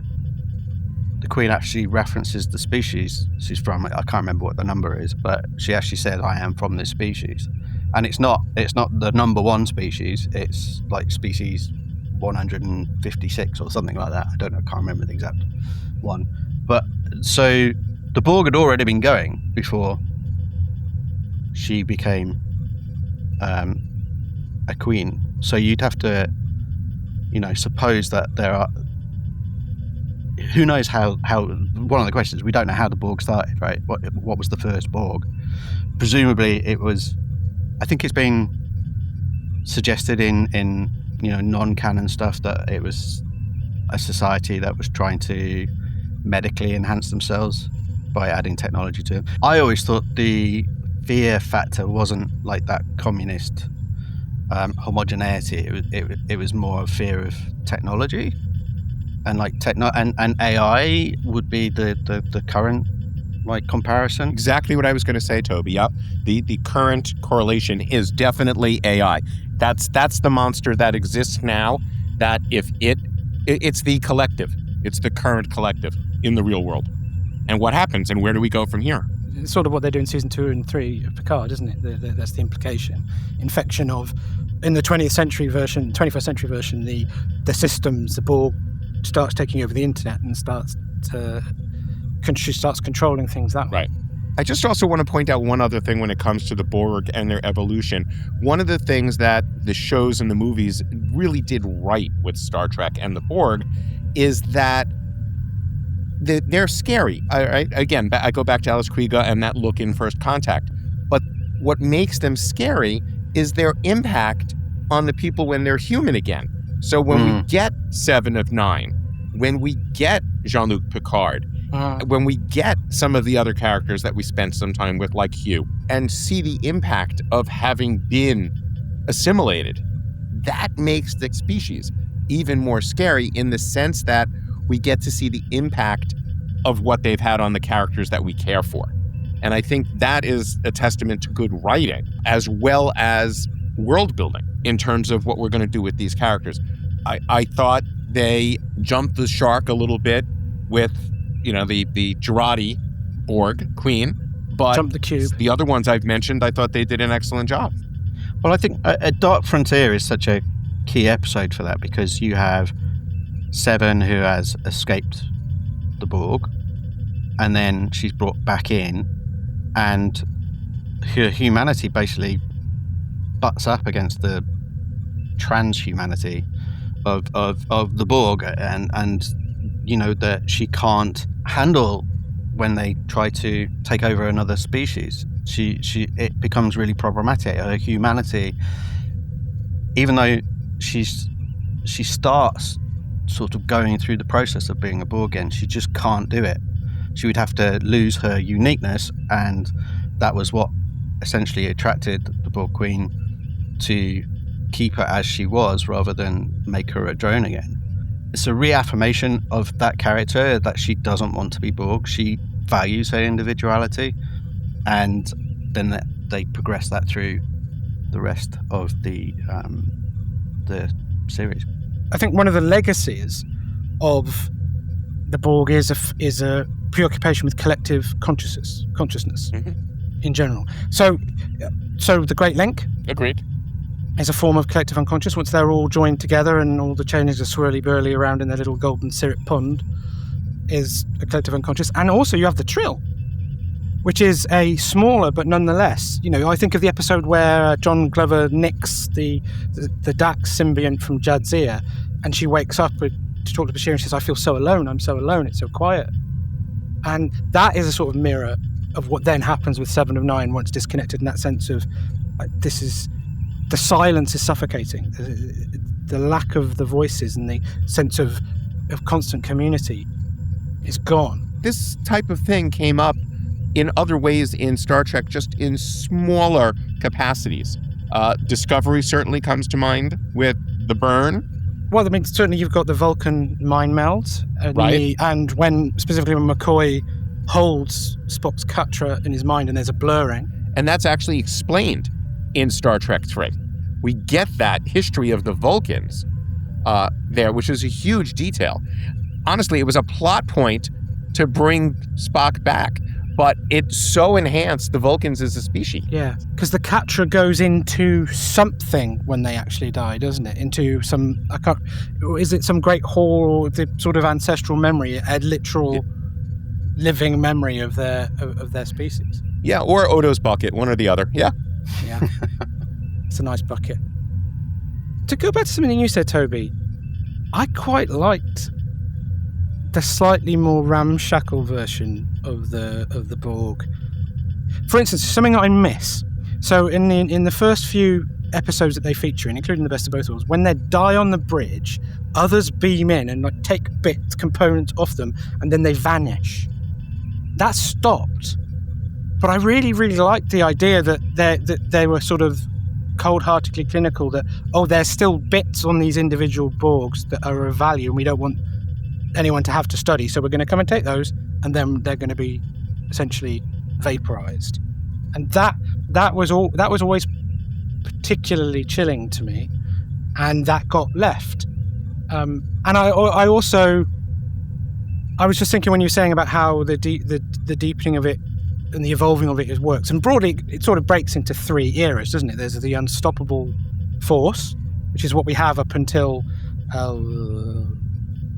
Speaker 3: the Queen actually references the species she's from. I can't remember what the number is, but she actually said, "I am from this species," and it's not the number one species. It's like species 156 or something like that. I don't know. I can't remember the exact one. But so the Borg had already been going before she became a queen. So you'd have to, suppose that there are. Who knows how? One of the questions, we don't know how the Borg started, right? What was the first Borg? Presumably, it was. I think it's been suggested in non-canon stuff that it was a society that was trying to medically enhance themselves by adding technology to them. I always thought the fear factor wasn't like that communist homogeneity. It was more a fear of technology, and like and AI would be the current like comparison.
Speaker 4: Exactly what I was going to say, Toby. Yep. The current correlation is definitely AI. That's the monster that exists now. That if it's the collective. It's the current collective in the real world. And what happens and where do we go from here?
Speaker 2: It's sort of what they do in season 2 and 3 of Picard, isn't it? That's the implication. Infection of, in the 21st century version, the systems, the Borg starts taking over the internet and starts controlling things that way.
Speaker 4: Right. I just also want to point out one other thing when it comes to the Borg and their evolution. One of the things that the shows and the movies really did right with Star Trek and the Borg is that they're scary. Again, I go back to Alice Krige and that look in First Contact. But what makes them scary is their impact on the people when they're human again. So when we get 7 of 9, when we get Jean-Luc Picard, when we get some of the other characters that we spent some time with, like Hugh, and see the impact of having been assimilated, that makes the species even more scary in the sense that we get to see the impact of what they've had on the characters that we care for. And I think that is a testament to good writing, as well as world building in terms of what we're going to do with these characters. I thought they jumped the shark a little bit with, the Jurati Borg Queen, but
Speaker 2: Jump the cube.
Speaker 4: The other ones I've mentioned, I thought they did an excellent job.
Speaker 3: Well, I think a Dark Frontier is such a key episode for that, because you have 7 who has escaped the Borg, and then she's brought back in, and her humanity basically butts up against the transhumanity of the Borg, and that she can't handle when they try to take over another species. It becomes really problematic. Her humanity, even though she starts sort of going through the process of being a Borg again, she just can't do it. She would have to lose her uniqueness, and that was what essentially attracted the Borg Queen to keep her as she was rather than make her a drone again. It's a reaffirmation of that character, that she doesn't want to be Borg. She values her individuality, and then they progress that through the rest of the series.
Speaker 2: I think one of the legacies of the Borg is a preoccupation with collective consciousness in general. So the Great Link
Speaker 4: Agreed.
Speaker 2: is a form of collective unconscious. Once they're all joined together and all the changes are swirly-burly around in their little golden syrup pond, is a collective unconscious. And also you have the Trill, which is a smaller but nonetheless, I think of the episode where John Glover nicks the Dax symbiont from Jadzia, and she wakes up to talk to Bashir and she says, "I feel so alone, I'm so alone, it's so quiet." And that is a sort of mirror of what then happens with 7 of 9 once disconnected, in that sense of the silence is suffocating. The lack of the voices and the sense of constant community is gone.
Speaker 4: This type of thing came up in other ways in Star Trek, just in smaller capacities. Discovery certainly comes to mind with the burn.
Speaker 2: Well, I mean, certainly you've got the Vulcan mind melds,
Speaker 4: Right.
Speaker 2: And when McCoy holds Spock's Katra in his mind and there's a blurring.
Speaker 4: And that's actually explained in Star Trek 3. We get that history of the Vulcans there, which is a huge detail. Honestly, it was a plot point to bring Spock back, but it so enhanced the Vulcans as a species.
Speaker 2: Yeah, because the Katra goes into something when they actually die, doesn't it? Into some, is it some great hall, the sort of ancestral memory, a literal living memory of their species?
Speaker 4: Yeah, or Odo's bucket, one or the other. Yeah.
Speaker 2: Yeah. It's a nice bucket. To go back to something you said, Toby, I quite liked the slightly more ramshackle version of the Borg. For instance, something I miss. So in the first few episodes that they feature in, including the Best of Both Worlds, when they die on the bridge, others beam in and like take bits, components off them, and then they vanish. That stopped. But I really, really liked the idea that they were sort of cold-heartedly clinical, that, there's still bits on these individual Borgs that are of value and we don't want anyone to have to study, so we're going to come and take those, and then they're going to be essentially vaporized. And that was always particularly chilling to me, and that got left. And I was just thinking when you were saying about how the deepening of it and the evolving of it works, and broadly it sort of breaks into 3 eras, doesn't it? There's the unstoppable force, which is what we have up until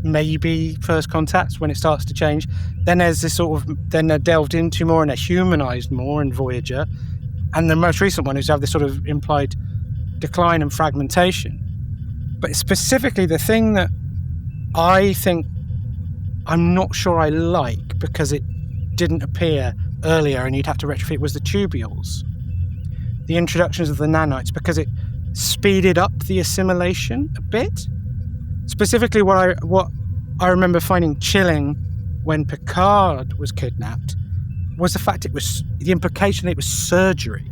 Speaker 2: maybe First Contact, when it starts to change. Then there's this sort of, then they're delved into more and they're humanized more in Voyager, and the most recent one is to have this sort of implied decline and fragmentation. But specifically the thing that I think I'm not sure I like, because it didn't appear earlier and you'd have to retrofit, was the tubules. The introductions of the nanites, because it speeded up the assimilation a bit. Specifically what I remember finding chilling when Picard was kidnapped was the fact the implication that it was surgery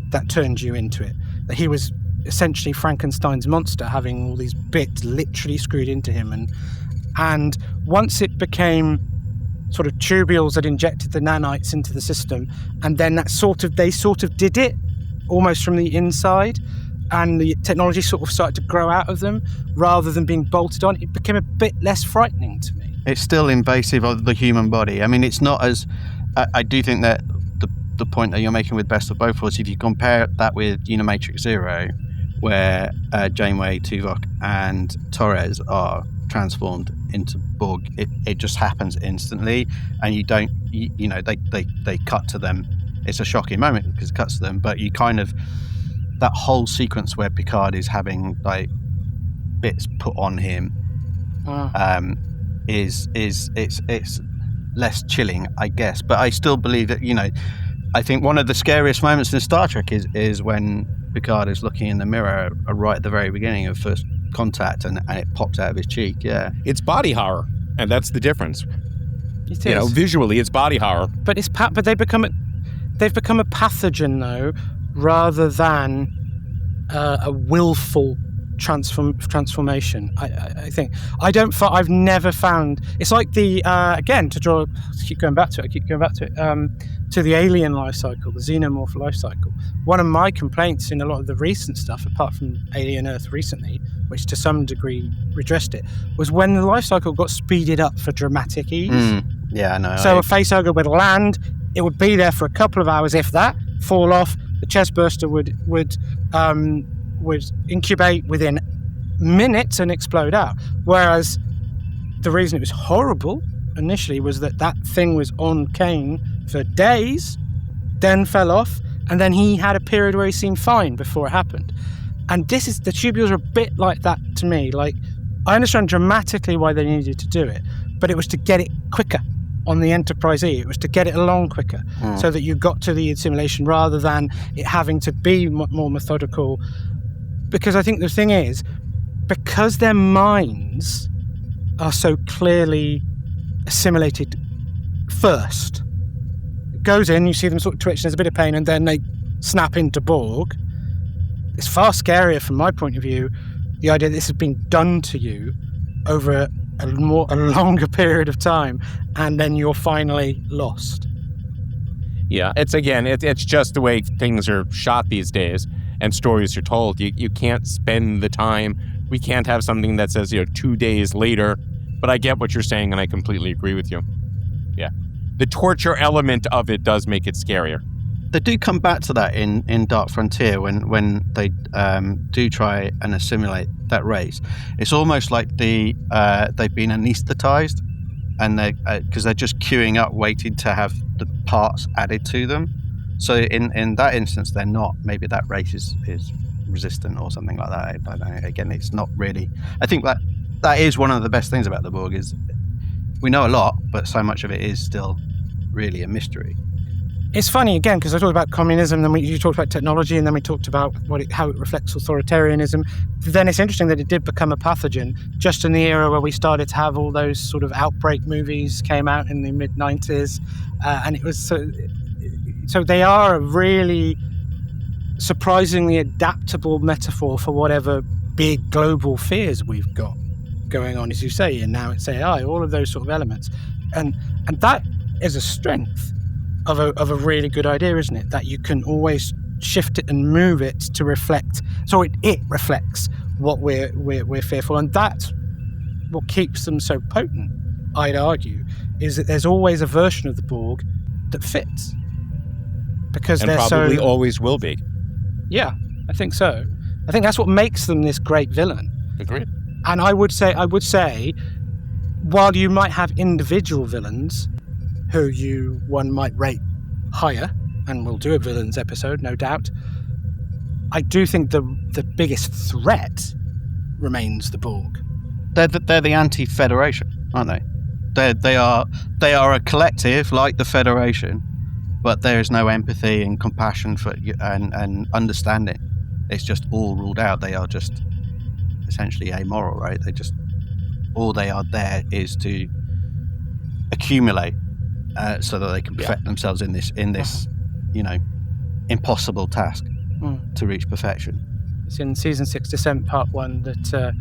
Speaker 2: that turned you into it. That he was essentially Frankenstein's monster, having all these bits literally screwed into him. And once it became sort of tubules that injected the nanites into the system, and then they sort of did it almost from the inside, and the technology sort of started to grow out of them rather than being bolted on, it became a bit less frightening to me.
Speaker 3: It's still invasive of the human body. I mean, it's not as... I do think that the point that you're making with Best of Both Worlds, if you compare that with Unimatrix Zero, where Janeway, Tuvok, and Torres are transformed into Borg, it just happens instantly, and you don't, they cut to them. It's a shocking moment because it cuts to them, but you kind of, that whole sequence where Picard is having like bits put on him, it's less chilling, I guess. But I still believe that, I think one of the scariest moments in Star Trek is when Picard is looking in the mirror right at the very beginning of First Contact, and it pops out of his cheek. Yeah,
Speaker 4: it's body horror, and that's the difference.
Speaker 2: It is.
Speaker 4: Visually, it's body horror.
Speaker 2: But but they've become a pathogen though, rather than a willful transformation. I think I've never found. It's like the again to keep going back to it. To the alien life cycle, the xenomorph life cycle. One of my complaints in a lot of the recent stuff, apart from Alien Earth recently, which to some degree redressed it, was when the life cycle got speeded up for dramatic ease.
Speaker 3: Yeah, I know.
Speaker 2: So a facehugger would land, it would be there for a couple of hours, if that, fall off. The chest burster would incubate within minutes and explode out. Whereas the reason it was horrible initially was that thing was on Kane for days, then fell off, and then he had a period where he seemed fine before it happened. And the tubules are a bit like that to me. Like, I understand dramatically why they needed to do it, but it was to get it quicker on the Enterprise E. It was to get it along quicker so that you got to the assimilation rather than it having to be more methodical. Because I think the thing is, because their minds are so clearly assimilated first, it goes in, you see them sort of twitch, there's a bit of pain, and then they snap into Borg. It's far scarier from my point of view, the idea that this has been done to you over a longer period of time, and then you're finally lost.
Speaker 4: Yeah, it's just the way things are shot these days and stories are told. You can't spend the time. We can't have something that says 2 days later. But I get what you're saying, and I completely agree with you. Yeah, the torture element of it does make it scarier.
Speaker 3: They do come back to that in Dark Frontier when they do try and assimilate that race. It's almost like they've been anesthetized, and because they're just queuing up, waiting to have the parts added to them. So in that instance, they're not. Maybe that race is resistant or something like that. I don't know. Again, it's not really. I think that is one of the best things about the Borg is we know a lot, but so much of it is still really a mystery.
Speaker 2: It's funny, again, because I talked about communism, then you talked about technology, and then we talked about how it reflects authoritarianism. Then it's interesting that it did become a pathogen just in the era where we started to have all those sort of outbreak movies came out in the mid-90s. And it was so they are a really surprisingly adaptable metaphor for whatever big global fears we've got going on, as you say, and now it's AI, all of those sort of elements. And that is a strength of a really good idea, isn't it? That you can always shift it and move it to reflect, so it reflects what we're fearful, and that's what keeps them so potent. I'd argue is that there's always a version of the Borg that fits, because
Speaker 4: and
Speaker 2: they're
Speaker 4: probably
Speaker 2: so
Speaker 4: always will be.
Speaker 2: Yeah, I think so. I think that's what makes them this great villain.
Speaker 4: Agreed.
Speaker 2: And I would say, while you might have individual villains who one might rate higher, and we'll do a villains episode, no doubt, I do think the biggest threat remains the Borg.
Speaker 3: They're the anti-Federation, aren't they? They are a collective like the Federation, but there is no empathy and compassion for and understanding. It's just all ruled out. They are just essentially amoral, right? All they are there is to accumulate, so that they can perfect themselves in this impossible task to reach perfection.
Speaker 2: It's in season 6, Descent Part 1, that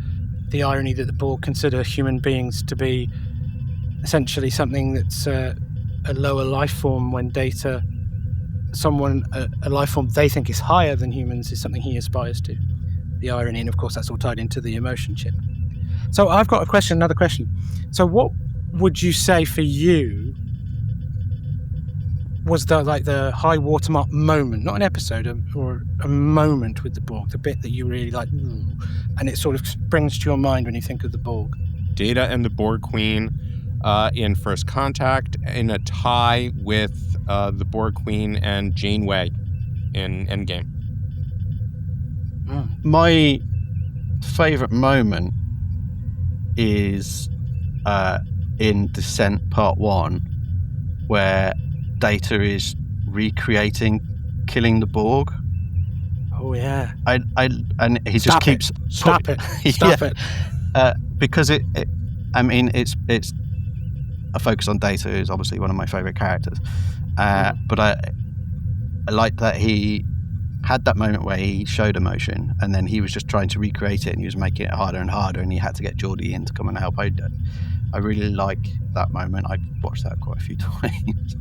Speaker 2: the irony that the Borg consider human beings to be essentially something that's a lower life form, when Data, a life form they think is higher than humans, is something he aspires to. The irony, and of course that's all tied into the emotion chip. So I've got another question. So what would you say for you was the high watermark moment, not an episode, or a moment with the Borg, the bit that you really like, and it sort of springs to your mind when you think of the Borg?
Speaker 4: Data and the Borg Queen in First Contact, in a tie with the Borg Queen and Janeway in Endgame.
Speaker 3: My favourite moment is in Descent Part 1, where Data is recreating killing the Borg.
Speaker 2: Oh yeah.
Speaker 3: And he just keeps
Speaker 2: Stop it.
Speaker 3: Because it's a focus on Data, who's obviously one of my favourite characters. But I like that he had that moment where he showed emotion, and then he was just trying to recreate it, and he was making it harder and harder, and he had to get Geordie in to come and help. I really like that moment. I watched that quite a few times.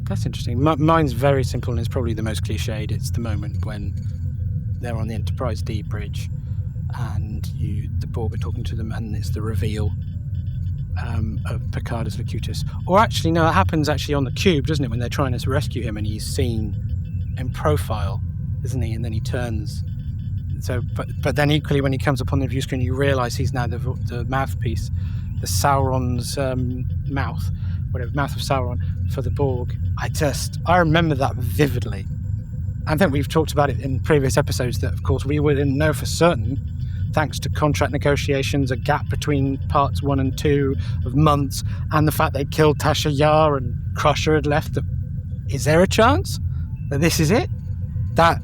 Speaker 2: That's interesting. Mine's very simple, and it's probably the most cliched. It's the moment when they're on the Enterprise D bridge, and the Borg are talking to them, and it's the reveal of Picard as Locutus. Or actually, no, it happens actually on the Cube, doesn't it? When they're trying to rescue him, and he's seen in profile, isn't he? And then he turns. So, but then equally, when he comes up on the view screen, you realise he's now the mouthpiece, the Sauron's mouth of Sauron for the Borg. I remember that vividly. I think we've talked about it in previous episodes that, of course, we didn't know for certain, thanks to contract negotiations, a gap between parts 1 and 2 of months, and the fact they killed Tasha Yar and Crusher had left. Is there a chance that this is it? That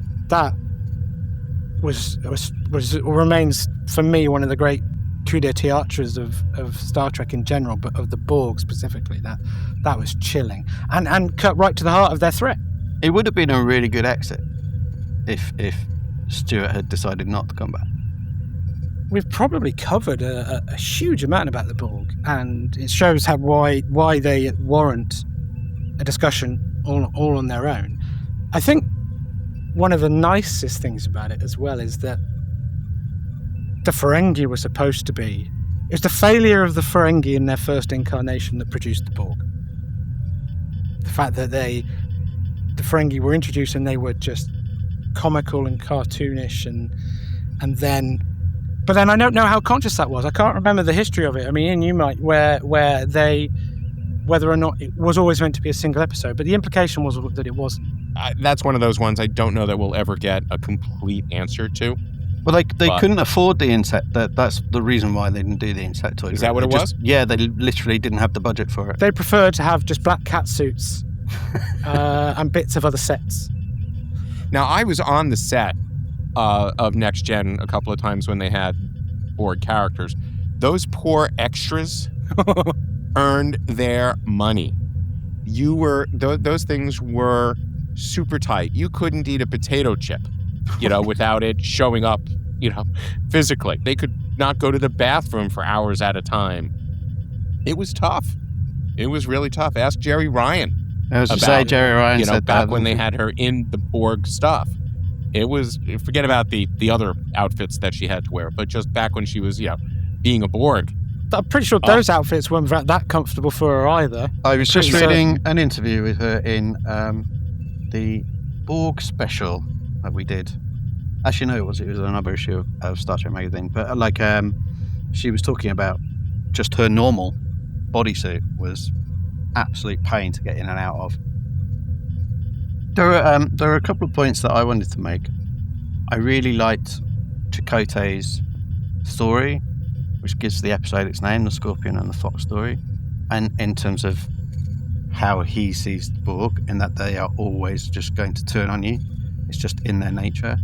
Speaker 2: remains for me one of the great coup de théâtres of Star Trek in general, but of the Borg specifically. That was chilling and cut right to the heart of their threat.
Speaker 3: It would have been a really good exit if Stuart had decided not to come back.
Speaker 2: We've probably covered a huge amount about the Borg, and it shows why they warrant a discussion all on their own. I think one of the nicest things about it as well is that the Ferengi were supposed to be... It was the failure of the Ferengi in their first incarnation that produced the Borg. The fact that the Ferengi were introduced and they were just comical and cartoonish, and then... But then I don't know how conscious that was. I can't remember the history of it. I mean, Ian, you might, where they... Whether or not it was always meant to be a single episode, but the implication was that it wasn't.
Speaker 4: That's one of those ones I don't know that we'll ever get a complete answer to.
Speaker 3: Well, they couldn't afford the insect. That's the reason why they didn't do the insectoid.
Speaker 4: Is that what it was?
Speaker 3: Yeah, they literally didn't have the budget for it.
Speaker 2: They preferred to have just black cat suits and bits of other sets.
Speaker 4: Now, I was on the set of Next Gen a couple of times when they had Borg characters. Those poor extras earned their money. Those things were super tight. You couldn't eat a potato chip, without it showing up, physically. They could not go to the bathroom for hours at a time. It was tough. It was really tough. Ask Jerry Ryan.
Speaker 3: I was to say, Jerry Ryan said
Speaker 4: back
Speaker 3: that
Speaker 4: when they had her in the Borg stuff. It was, forget about the other outfits that she had to wear, but just back when she was, being a Borg.
Speaker 2: I'm pretty sure those outfits weren't that comfortable for her either.
Speaker 3: I was just reading an interview with her in the Borg special that we did. Actually, no, it was another issue of Star Trek magazine. But she was talking about just her normal bodysuit was absolute pain to get in and out of. There are a couple of points that I wanted to make. I really liked Chakotay's story, which gives the episode its name, the Scorpion and the Fox story, and in terms of how he sees the Borg, and that they are always just going to turn on you. It's just in their nature.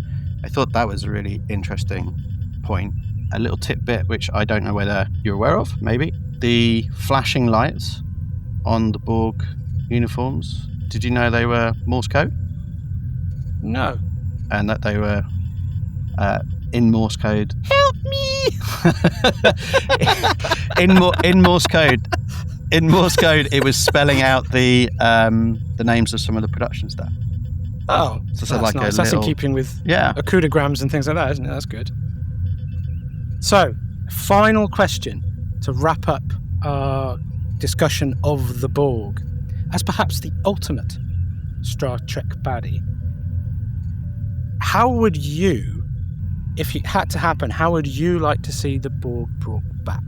Speaker 3: I thought that was a really interesting point. A little tidbit, which I don't know whether you're aware of, maybe. The flashing lights on the Borg uniforms, did you know they were Morse code?
Speaker 2: No.
Speaker 3: And that they were in Morse code.
Speaker 2: Help me!
Speaker 3: in Morse code. In Morse code, it was spelling out the names of some of the production staff.
Speaker 2: Oh,
Speaker 3: so
Speaker 2: that's
Speaker 3: like
Speaker 2: nice. That's in keeping with accudograms and things like that, isn't it? That's good. So, final question to wrap up our discussion of the Borg as perhaps the ultimate Star Trek baddie. How would you, if it had to happen, how would you like to see the Borg brought back?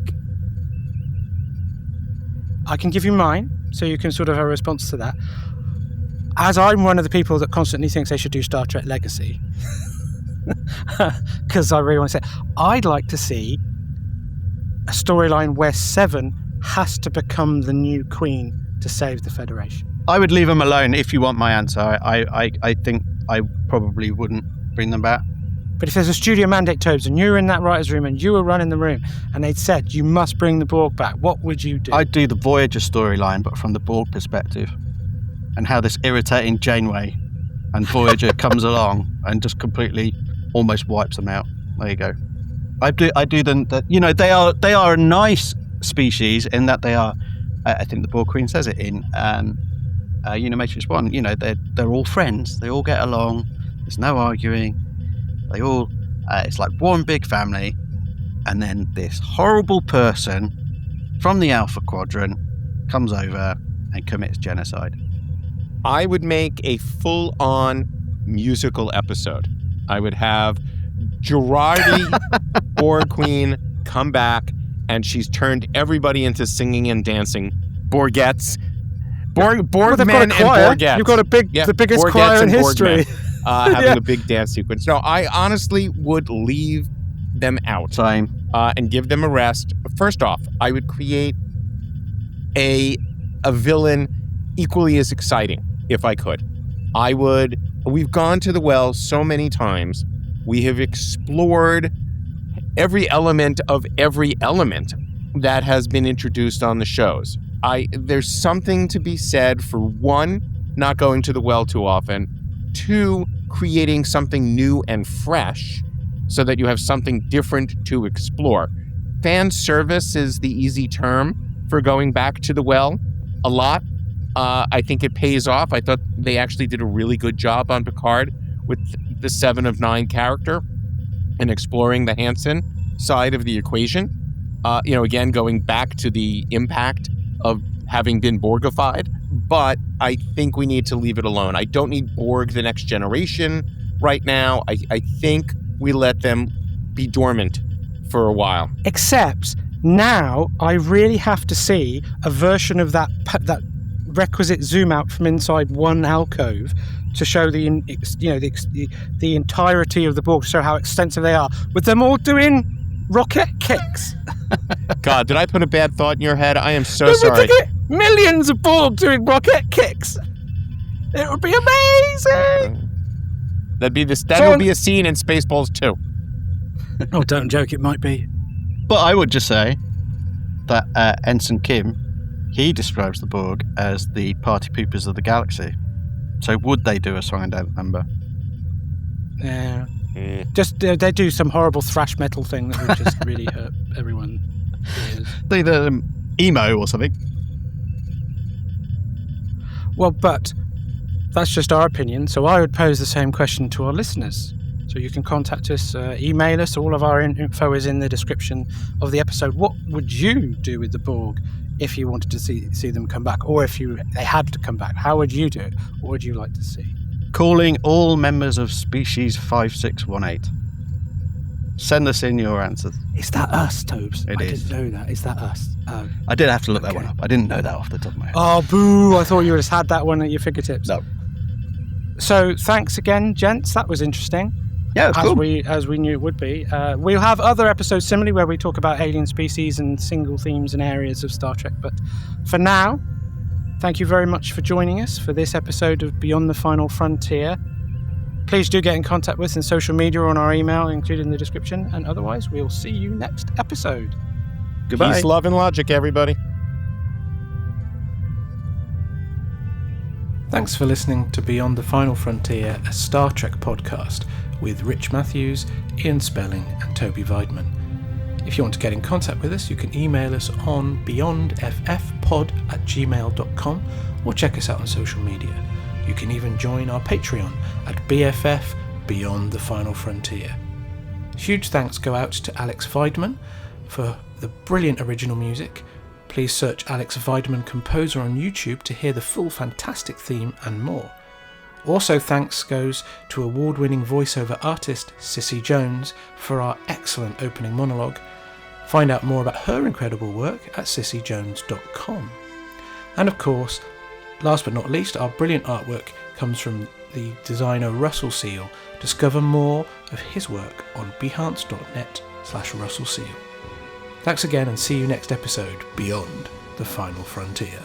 Speaker 2: I can give you mine, so you can sort of have a response to that. As I'm one of the people that constantly thinks they should do Star Trek Legacy, because I really want to say, I'd like to see a storyline where Seven has to become the new queen to save the Federation.
Speaker 3: I would leave them alone if you want my answer. I think I probably wouldn't bring them back.
Speaker 2: But if there's a studio mandate, Tobes, and you were in that writer's room and you were running the room and they'd said you must bring the Borg back, what would you do?
Speaker 3: I'd do the Voyager storyline, but from the Borg perspective, and how this irritating Janeway and Voyager comes along and just completely almost wipes them out. There you go. I do them that, they are a nice species in that they are. I think the Borg Queen says it in Matrix 1. They're all friends. They all get along. There's no arguing. They all, it's like one big family, and then this horrible person from the Alpha Quadrant comes over and commits genocide.
Speaker 4: I would make a full-on musical episode. I would have Girardi, Borg Queen, come back, and she's turned everybody into singing and dancing Borgettes. Borg men and Borgettes.
Speaker 2: You've got the biggest
Speaker 4: Borgettes
Speaker 2: choir in
Speaker 4: and
Speaker 2: history.
Speaker 4: Having a big dance sequence. No, I honestly would leave them out.
Speaker 3: Same.
Speaker 4: And give them a rest. First off, I would create a villain equally as exciting, if I could. We've gone to the well so many times. We have explored every element of every element that has been introduced on the shows. There's something to be said for, one, not going to the well too often, two, creating something new and fresh so that you have something different to explore. Fan service is the easy term for going back to the well a lot. I think it pays off. I thought they actually did a really good job on Picard with the 7 of 9 character and exploring the Hansen side of the equation. Again, going back to the impact of having been Borgified, but I think we need to leave it alone. I don't need Borg the Next Generation right now. I think we let them be dormant for a while.
Speaker 2: Except now I really have to see a version of that requisite zoom out from inside one alcove to show the entirety of the Borg, to show how extensive they are, with them all doing rocket kicks.
Speaker 4: God, did I put a bad thought in your head? I am so sorry.
Speaker 2: Millions of Borg doing rocket kicks. It would be amazing!
Speaker 4: That would be a scene in Spaceballs 2.
Speaker 2: Oh, don't joke, it might be.
Speaker 3: But I would just say that Ensign Kim, he describes the Borg as the party poopers of the galaxy. So would they do a song and dance number?
Speaker 2: Yeah. Just they do some horrible thrash metal thing that would just really hurt everyone.
Speaker 3: They emo or something.
Speaker 2: Well, but that's just our opinion, so I would pose the same question to our listeners. So you can contact us, email us, all of our info is in the description of the episode. What would you do with the Borg if you wanted to see them come back, or if they had to come back? How would you do it? What would you like to see?
Speaker 3: Calling all members of species 5618. Send us in your answers.
Speaker 2: Is that us, Tobes?
Speaker 3: It is.
Speaker 2: I didn't know that. Is that us? Oh.
Speaker 3: I did have to look that one up. I didn't know that off the top of my head.
Speaker 2: Oh, boo! I thought you just had that one at your fingertips.
Speaker 3: No.
Speaker 2: So thanks again, gents. That was interesting.
Speaker 3: Yeah, it's cool.
Speaker 2: As we knew it would be. We'll have other episodes similarly where we talk about alien species and single themes and areas of Star Trek. But for now, thank you very much for joining us for this episode of Beyond the Final Frontier. Please do get in contact with us in social media or on our email, included in the description. And otherwise, we'll see you next episode.
Speaker 3: Goodbye.
Speaker 4: Peace, love, and logic, everybody.
Speaker 2: Thanks for listening to Beyond the Final Frontier, a Star Trek podcast with Rich Matthews, Ian Spelling and Toby Weidman. If you want to get in contact with us, you can email us on beyondffpod@gmail.com or check us out on social media. You can even join our Patreon at BFF Beyond the Final Frontier. Huge thanks go out to Alex Weidman for the brilliant original music. Please search Alex Weidman Composer on YouTube to hear the full fantastic theme and more. Also thanks goes to award-winning voiceover artist Cissy Jones for our excellent opening monologue. Find out more about her incredible work at cissyjones.com. And of course, last but not least, our brilliant artwork comes from the designer Russell Seal. Discover more of his work on behance.net/Russell Seal. Thanks again and see you next episode, Beyond the Final Frontier.